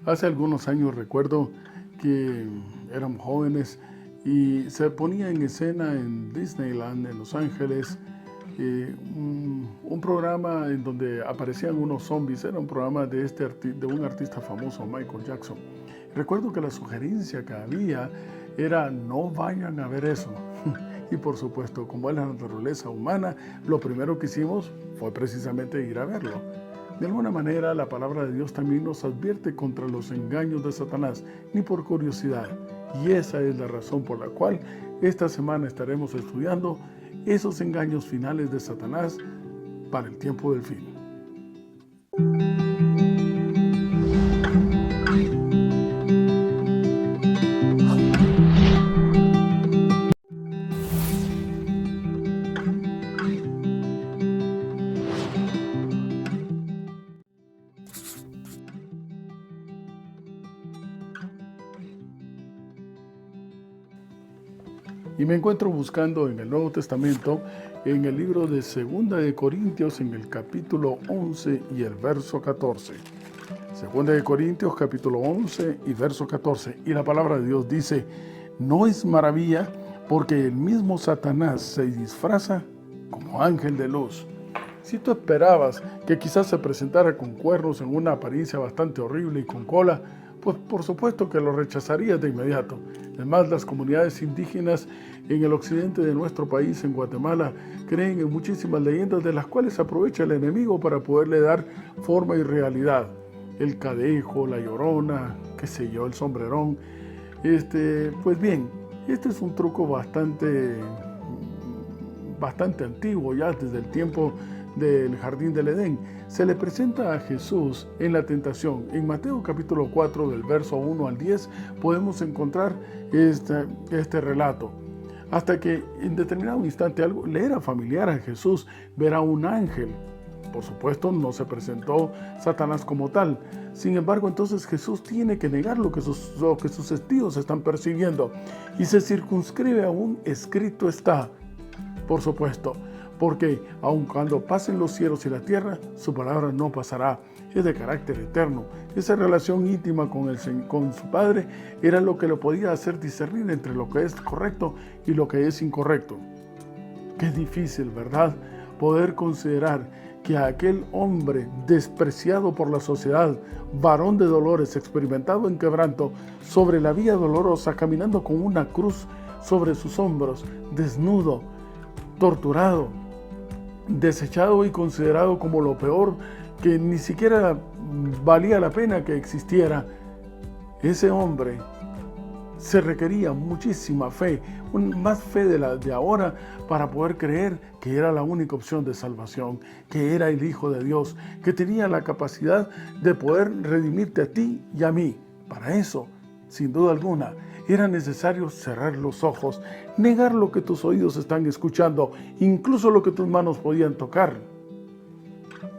Hace algunos años recuerdo que éramos jóvenes y se ponía en escena en Disneyland, en Los Ángeles, un programa en donde aparecían unos zombies. Era un programa de un artista famoso, Michael Jackson. Recuerdo que la sugerencia que había era: no vayan a ver eso. Y por supuesto, como es la naturaleza humana, lo primero que hicimos fue precisamente ir a verlo. De alguna manera, la palabra de Dios también nos advierte contra los engaños de Satanás, ni por curiosidad. Y esa es la razón por la cual esta semana estaremos estudiando esos engaños finales de Satanás para el tiempo del fin. Y me encuentro buscando en el Nuevo Testamento, en el libro de 2 Corintios, en el capítulo 11 y el verso 14. 2 Corintios, capítulo 11 y verso 14. Y la palabra de Dios dice: no es maravilla, porque el mismo Satanás se disfraza como ángel de luz. Si tú esperabas que quizás se presentara con cuernos en una apariencia bastante horrible y con cola, pues por supuesto que lo rechazarías de inmediato. Además, las comunidades indígenas en el occidente de nuestro país, en Guatemala, creen en muchísimas leyendas de las cuales aprovecha el enemigo para poderle dar forma y realidad. El cadejo, la llorona, qué sé yo, el sombrerón. Pues bien, este es un truco bastante antiguo, ya desde el tiempo del Jardín del Edén. Se le presenta a Jesús en la tentación. En Mateo capítulo 4, del verso 1 al 10, podemos encontrar este relato. Hasta que en determinado instante algo le era familiar a Jesús ver a un ángel. Por supuesto, no se presentó Satanás como tal. Sin embargo, entonces Jesús tiene que negar lo que sus testigos están percibiendo. Y se circunscribe a un escrito está. Por supuesto, porque aun cuando pasen los cielos y la tierra, su palabra no pasará. Es de carácter eterno. Esa relación íntima con su Padre era lo que lo podía hacer discernir entre lo que es correcto y lo que es incorrecto. Qué difícil, ¿verdad? Poder considerar que aquel hombre despreciado por la sociedad, varón de dolores, experimentado en quebranto, sobre la vía dolorosa, caminando con una cruz sobre sus hombros, desnudo, torturado, desechado y considerado como lo peor, que ni siquiera valía la pena que existiera. Ese hombre se requería muchísima fe, más fe de la de ahora, para poder creer que era la única opción de salvación, que era el Hijo de Dios, que tenía la capacidad de poder redimirte a ti y a mí. Para eso, sin duda alguna, era necesario cerrar los ojos, negar lo que tus oídos están escuchando, incluso lo que tus manos podían tocar,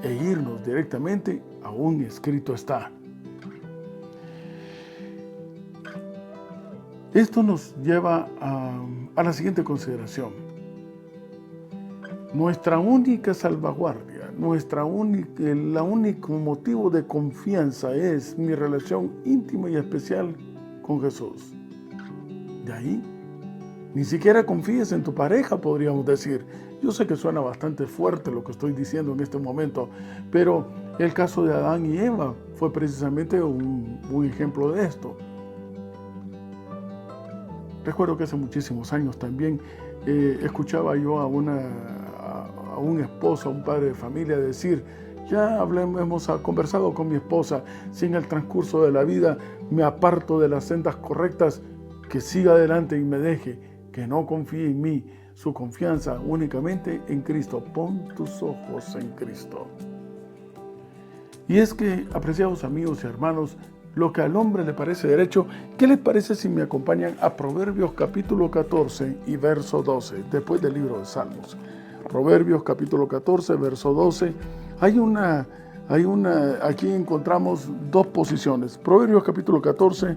e irnos directamente a un escrito está. Esto nos lleva a la siguiente consideración. Nuestra única salvaguardia, el único motivo de confianza es mi relación íntima y especial con Jesús. De ahí, ni siquiera confíes en tu pareja, podríamos decir. Yo sé que suena bastante fuerte lo que estoy diciendo en este momento, pero el caso de Adán y Eva fue precisamente un ejemplo de esto. Recuerdo que hace muchísimos años también escuchaba yo a un esposo, a un padre de familia decir: hemos conversado con mi esposa, si en el transcurso de la vida me aparto de las sendas correctas, que siga adelante y me deje, que no confíe en mí, su confianza únicamente en Cristo. Pon tus ojos en Cristo. Y es que, apreciados amigos y hermanos, lo que al hombre le parece derecho, ¿qué les parece si me acompañan a Proverbios capítulo 14 y verso 12, después del libro de Salmos? Proverbios capítulo 14, verso 12. Aquí encontramos dos posiciones. Proverbios capítulo 14,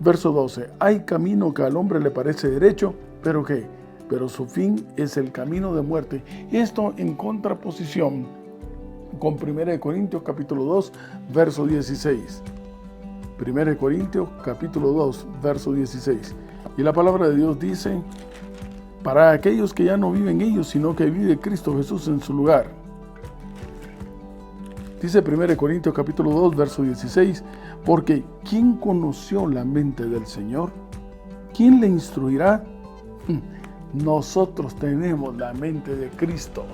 verso 12. Hay camino que al hombre le parece derecho, ¿pero qué? Pero su fin es el camino de muerte. Esto en contraposición con 1 Corintios capítulo 2, verso 16. 1 Corintios capítulo 2, verso 16. Y la palabra de Dios dice: para aquellos que ya no viven ellos, sino que vive Cristo Jesús en su lugar. Dice 1 Corintios capítulo 2, verso 16, porque ¿quién conoció la mente del Señor? ¿Quién le instruirá? Nosotros tenemos la mente de Cristo.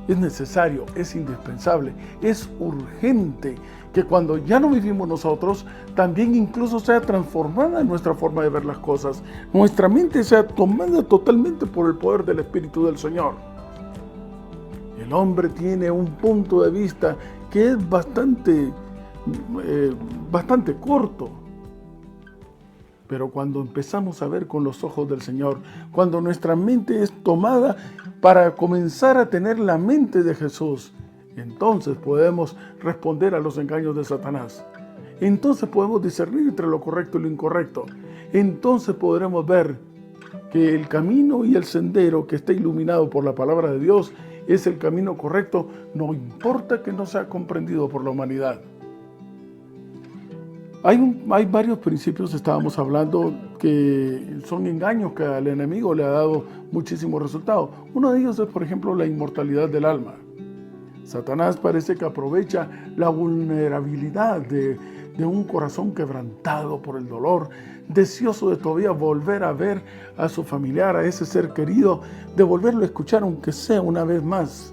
Es necesario, es indispensable, es urgente que cuando ya no vivimos nosotros, también incluso sea transformada nuestra forma de ver las cosas. Nuestra mente sea tomada totalmente por el poder del Espíritu del Señor. El hombre tiene un punto de vista que es bastante corto. Pero cuando empezamos a ver con los ojos del Señor, cuando nuestra mente es tomada para comenzar a tener la mente de Jesús, entonces podemos responder a los engaños de Satanás. Entonces podemos discernir entre lo correcto y lo incorrecto. Entonces podremos ver que el camino y el sendero que está iluminado por la palabra de Dios es el camino correcto, no importa que no sea comprendido por la humanidad. Hay varios principios, estábamos hablando, que son engaños que al enemigo le ha dado muchísimos resultados. Uno de ellos es, por ejemplo, la inmortalidad del alma. Satanás parece que aprovecha la vulnerabilidad de un corazón quebrantado por el dolor, deseoso de todavía volver a ver a su familiar, a ese ser querido, de volverlo a escuchar aunque sea una vez más.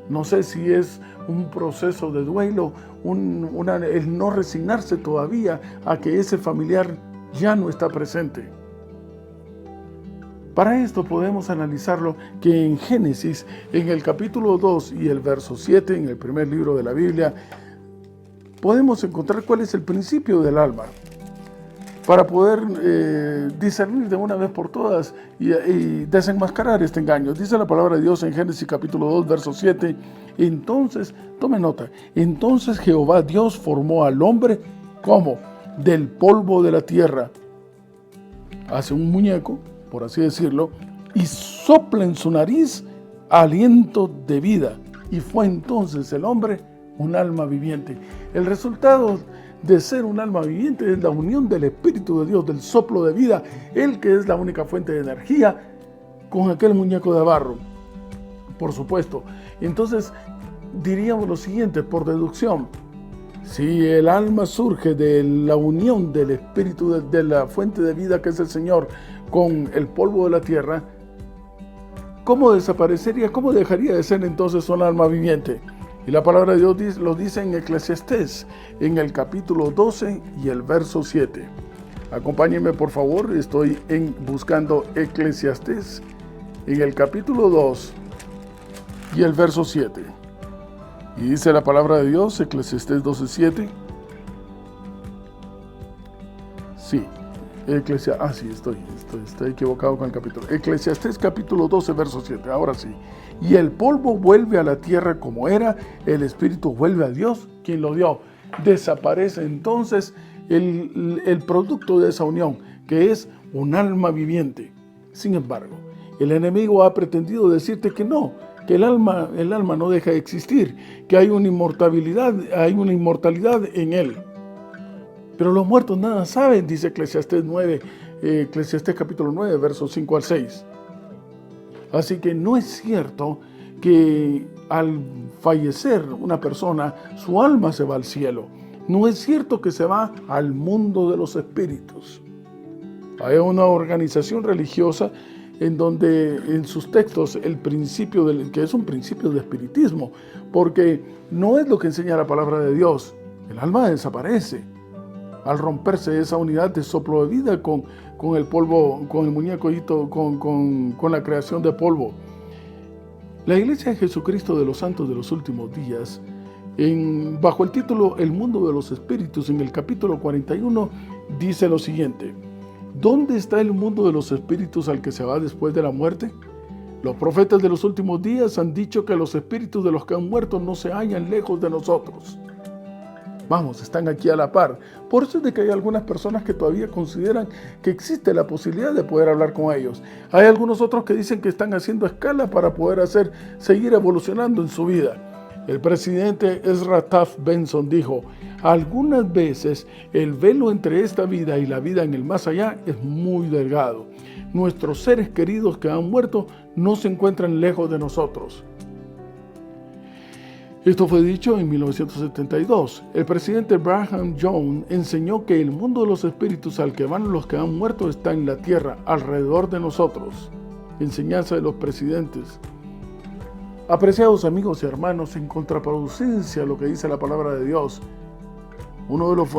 No sé si es un proceso de duelo, el no resignarse todavía a que ese familiar ya no está presente. Para esto podemos analizarlo que en Génesis, en el capítulo 2 y el verso 7, en el primer libro de la Biblia, podemos encontrar cuál es el principio del alma, para poder discernir de una vez por todas y desenmascarar este engaño. Dice la palabra de Dios en Génesis capítulo 2, verso 7, entonces, tome nota, entonces Jehová Dios formó al hombre, ¿cómo? Del polvo de la tierra. Hace un muñeco, por así decirlo, y sopla en su nariz aliento de vida. Y fue entonces el hombre un alma viviente. El resultado de ser un alma viviente es la unión del Espíritu de Dios, del soplo de vida, Él que es la única fuente de energía, con aquel muñeco de barro, por supuesto. Entonces diríamos lo siguiente, por deducción: si el alma surge de la unión del Espíritu de la fuente de vida que es el Señor con el polvo de la tierra, ¿cómo desaparecería? ¿Cómo dejaría de ser entonces un alma viviente? Y la palabra de Dios lo dice en Eclesiastés, en el capítulo 12 y el verso 7. Acompáñenme por favor, estoy buscando Eclesiastés, en el capítulo 2 y el verso 7. Y dice la palabra de Dios, Eclesiastés 12:7. Sí, sí, estoy equivocado con el capítulo. Eclesiastés capítulo 12, verso 7, ahora sí. Y el polvo vuelve a la tierra como era, el espíritu vuelve a Dios, quien lo dio. Desaparece entonces el producto de esa unión, que es un alma viviente. Sin embargo, el enemigo ha pretendido decirte que no, que el alma no deja de existir, que hay una inmortalidad en él. Pero los muertos nada saben, dice Eclesiastés capítulo 9, versos 5 al 6. Así que no es cierto que al fallecer una persona, su alma se va al cielo. No es cierto que se va al mundo de los espíritus. Hay una organización religiosa en donde en sus textos que es un principio de espiritismo, porque no es lo que enseña la palabra de Dios. El alma desaparece al romperse esa unidad de soplo de vida con el polvo, con el muñeco, con la creación de polvo. La Iglesia de Jesucristo de los Santos de los Últimos Días, bajo el título El Mundo de los Espíritus, en el capítulo 41, dice lo siguiente: ¿dónde está el mundo de los espíritus al que se va después de la muerte? Los profetas de los últimos días han dicho que los espíritus de los que han muerto no se hallan lejos de nosotros. Vamos, están aquí a la par. Por eso es de que hay algunas personas que todavía consideran que existe la posibilidad de poder hablar con ellos. Hay algunos otros que dicen que están haciendo escala para poder seguir evolucionando en su vida. El presidente Ezra Taft Benson dijo: algunas veces el velo entre esta vida y la vida en el más allá es muy delgado. Nuestros seres queridos que han muerto no se encuentran lejos de nosotros. Esto fue dicho en 1972. El presidente Brigham Young enseñó que el mundo de los espíritus al que van los que han muerto está en la tierra, alrededor de nosotros. Enseñanza de los presidentes. Apreciados amigos y hermanos, en contraproducencia a lo que dice la palabra de Dios,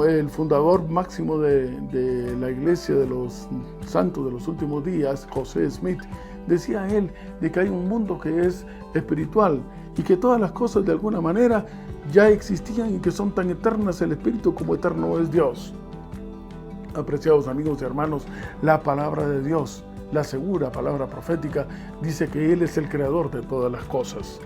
el fundador máximo de la iglesia de los santos de los últimos días, José Smith, decía él de que hay un mundo que es espiritual y que todas las cosas de alguna manera ya existían y que son tan eternas el espíritu como eterno es Dios. Apreciados amigos y hermanos, la palabra de Dios, la segura palabra profética, dice que Él es el creador de todas las cosas.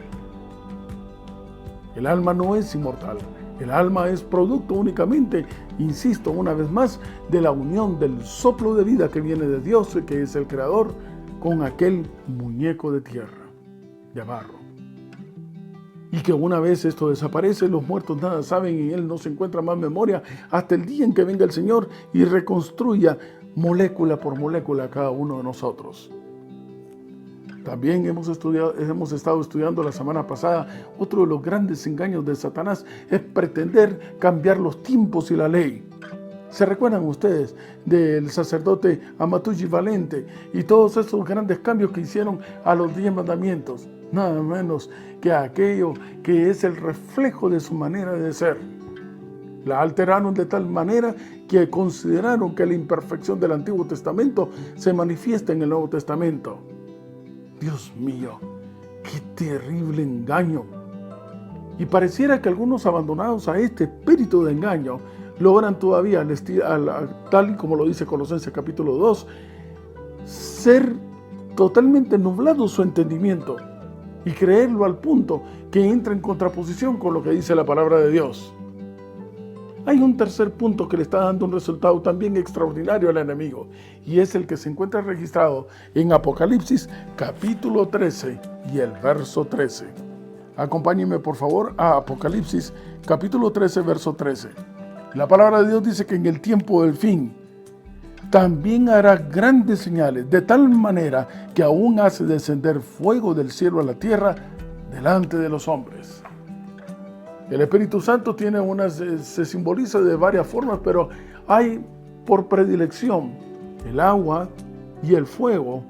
El alma no es inmortal. El alma es producto únicamente, insisto una vez más, de la unión del soplo de vida que viene de Dios, que es el creador, con aquel muñeco de tierra, de barro. Y que una vez esto desaparece, los muertos nada saben y en Él no se encuentra más memoria hasta el día en que venga el Señor y reconstruya molécula por molécula a cada uno de nosotros. También hemos estado estudiando la semana pasada, otro de los grandes engaños de Satanás es pretender cambiar los tiempos y la ley. ¿Se recuerdan ustedes del sacerdote Amatuji Valente y todos esos grandes cambios que hicieron a los 10 mandamientos? Nada menos que aquello que es el reflejo de su manera de ser. La alteraron de tal manera que consideraron que la imperfección del Antiguo Testamento se manifiesta en el Nuevo Testamento. Dios mío, qué terrible engaño. Y pareciera que algunos abandonados a este espíritu de engaño logran todavía, tal y como lo dice Colosenses capítulo 2, ser totalmente nublado su entendimiento y creerlo al punto que entra en contraposición con lo que dice la palabra de Dios. Hay un tercer punto que le está dando un resultado también extraordinario al enemigo, y es el que se encuentra registrado en Apocalipsis capítulo 13 y el verso 13. Acompáñenme por favor a Apocalipsis capítulo 13, verso 13. La palabra de Dios dice que en el tiempo del fin también hará grandes señales, de tal manera que aún hace descender fuego del cielo a la tierra delante de los hombres. El Espíritu Santo se simboliza de varias formas, pero hay por predilección el agua y el fuego.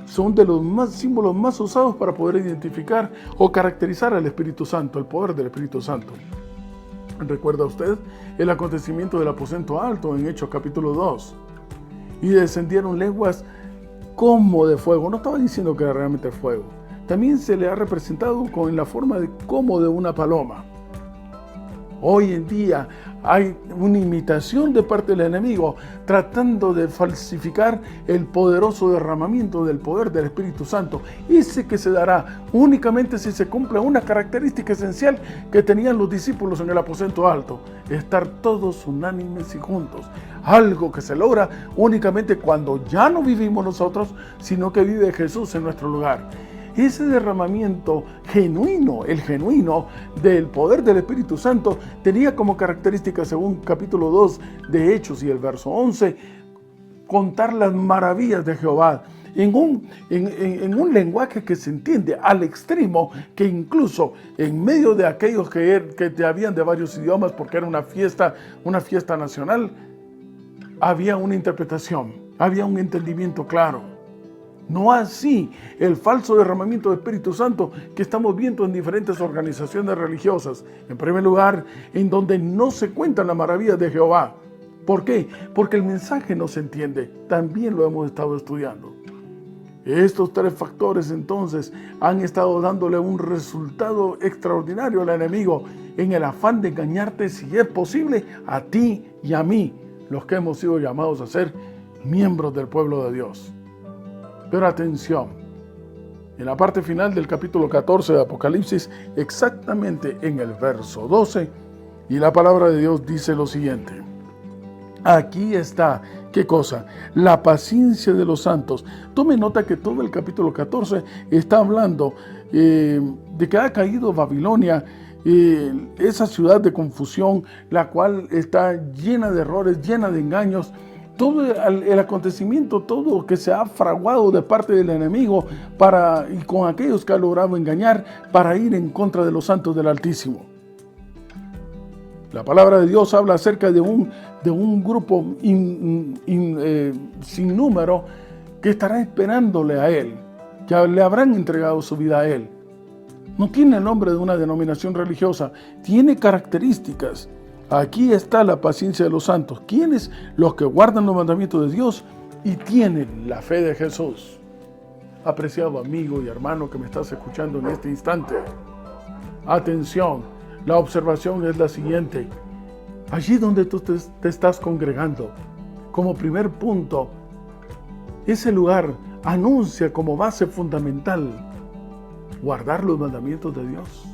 Son de los símbolos más usados para poder identificar o caracterizar al Espíritu Santo, el poder del Espíritu Santo. ¿Recuerda usted el acontecimiento del aposento alto en Hechos capítulo 2? Y descendieron lenguas como de fuego. No estaba diciendo que era realmente fuego. También se le ha representado en la forma como de una paloma. Hoy en día hay una imitación de parte del enemigo tratando de falsificar el poderoso derramamiento del poder del Espíritu Santo. Ese que se dará únicamente si se cumple una característica esencial que tenían los discípulos en el aposento alto: estar todos unánimes y juntos. Algo que se logra únicamente cuando ya no vivimos nosotros, sino que vive Jesús en nuestro lugar. Ese derramamiento genuino, el genuino del poder del Espíritu Santo, tenía como característica, según capítulo 2 de Hechos y el verso 11, contar las maravillas de Jehová en un lenguaje que se entiende al extremo, que incluso en medio de aquellos que te habían de varios idiomas, porque era una fiesta nacional, había una interpretación, había un entendimiento claro. No así el falso derramamiento del Espíritu Santo que estamos viendo en diferentes organizaciones religiosas. En primer lugar, en donde no se cuentan las maravillas de Jehová. ¿Por qué? Porque el mensaje no se entiende. También lo hemos estado estudiando. Estos tres factores entonces han estado dándole un resultado extraordinario al enemigo en el afán de engañarte, si es posible, a ti y a mí, los que hemos sido llamados a ser miembros del pueblo de Dios. Pero atención, en la parte final del capítulo 14 de Apocalipsis, exactamente en el verso 12, y la palabra de Dios dice lo siguiente: Aquí está, ¿qué cosa? La paciencia de los santos. Tome nota que todo el capítulo 14 está hablando de que ha caído Babilonia, esa ciudad de confusión, la cual está llena de errores, llena de engaños. Todo el acontecimiento, todo que se ha fraguado de parte del enemigo y con aquellos que ha logrado engañar para ir en contra de los santos del Altísimo. La palabra de Dios habla acerca de un grupo sin número que estará esperándole a Él, que le habrán entregado su vida a Él. No tiene el nombre de una denominación religiosa, tiene características. Aquí está la paciencia de los santos. ¿Quiénes? Los que guardan los mandamientos de Dios y tienen la fe de Jesús. Apreciado amigo y hermano que me estás escuchando en este instante, atención. La observación es la siguiente. Allí donde tú te estás congregando, como primer punto, ese lugar anuncia como base fundamental guardar los mandamientos de Dios.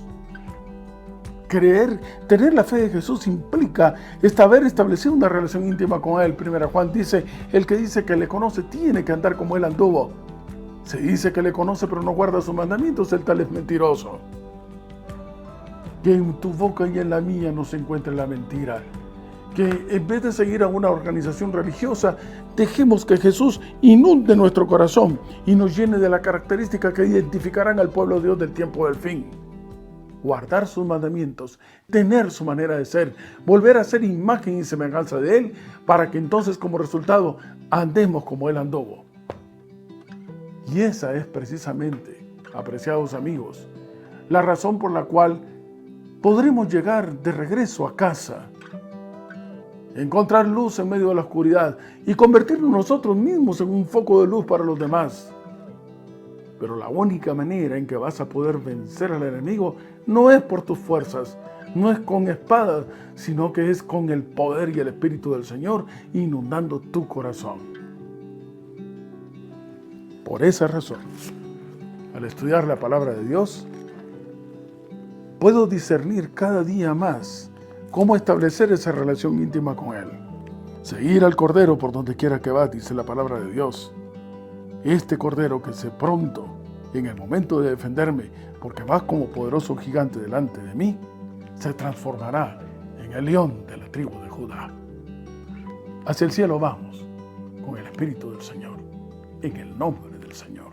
Tener la fe de Jesús implica haber establecido una relación íntima con Él. Primera Juan dice, el que dice que le conoce tiene que andar como Él anduvo. Se dice que le conoce pero no guarda sus mandamientos, el tal es mentiroso. Que en tu boca y en la mía no se encuentre la mentira. Que en vez de seguir a una organización religiosa, dejemos que Jesús inunde nuestro corazón y nos llene de la característica que identificarán al pueblo de Dios del tiempo del fin. Guardar sus mandamientos, tener su manera de ser, volver a ser imagen y semejanza de Él, para que entonces como resultado andemos como Él anduvo. Y esa es precisamente, apreciados amigos, la razón por la cual podremos llegar de regreso a casa, encontrar luz en medio de la oscuridad y convertirnos nosotros mismos en un foco de luz para los demás. Pero la única manera en que vas a poder vencer al enemigo no es por tus fuerzas, no es con espadas, sino que es con el poder y el Espíritu del Señor inundando tu corazón. Por esa razón, al estudiar la palabra de Dios, puedo discernir cada día más cómo establecer esa relación íntima con Él. Seguir al Cordero por donde quiera que va, dice la palabra de Dios. Este Cordero que se pronto, en el momento de defenderme, porque va como poderoso gigante delante de mí, se transformará en el león de la tribu de Judá. Hacia el cielo vamos, con el Espíritu del Señor, en el nombre del Señor.